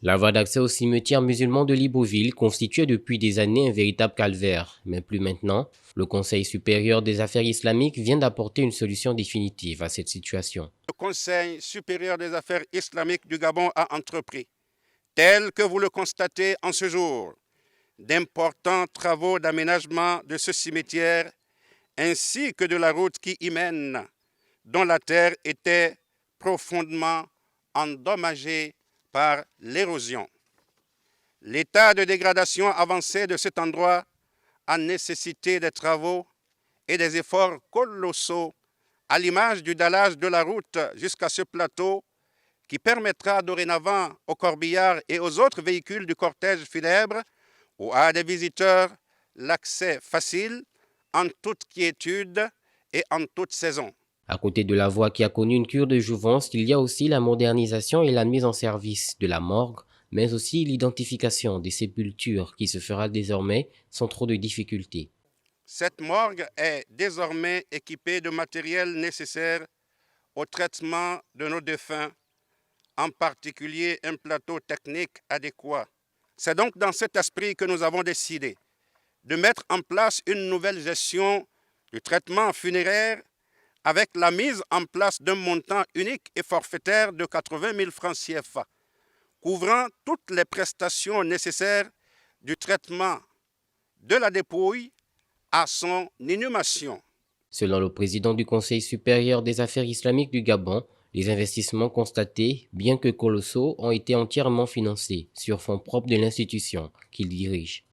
La voie d'accès au cimetière musulman de Libreville constituait depuis des années un véritable calvaire, mais plus maintenant. Le Conseil supérieur des affaires islamiques vient d'apporter une solution définitive à cette situation. Le Conseil supérieur des affaires islamiques du Gabon a entrepris, tel que vous le constatez en ce jour, d'importants travaux d'aménagement de ce cimetière ainsi que de la route qui y mène, dont la terre était profondément endommagée par l'érosion. L'état de dégradation avancé de cet endroit a nécessité des travaux et des efforts colossaux, à l'image du dallage de la route jusqu'à ce plateau qui permettra dorénavant aux corbillards et aux autres véhicules du cortège funèbre ou à des visiteurs l'accès facile en toute quiétude et en toute saison. À côté de la voie qui a connu une cure de jouvence, il y a aussi la modernisation et la mise en service de la morgue, mais aussi l'identification des sépultures qui se fera désormais sans trop de difficultés. Cette morgue est désormais équipée de matériel nécessaire au traitement de nos défunts, en particulier un plateau technique adéquat. C'est donc dans cet esprit que nous avons décidé de mettre en place une nouvelle gestion du traitement funéraire avec la mise en place d'un montant unique et forfaitaire de 80 000 francs CFA, couvrant toutes les prestations nécessaires du traitement de la dépouille à son inhumation. Selon le président du Conseil supérieur des affaires islamiques du Gabon, les investissements constatés, bien que colossaux, ont été entièrement financés sur fonds propres de l'institution qu'il dirige.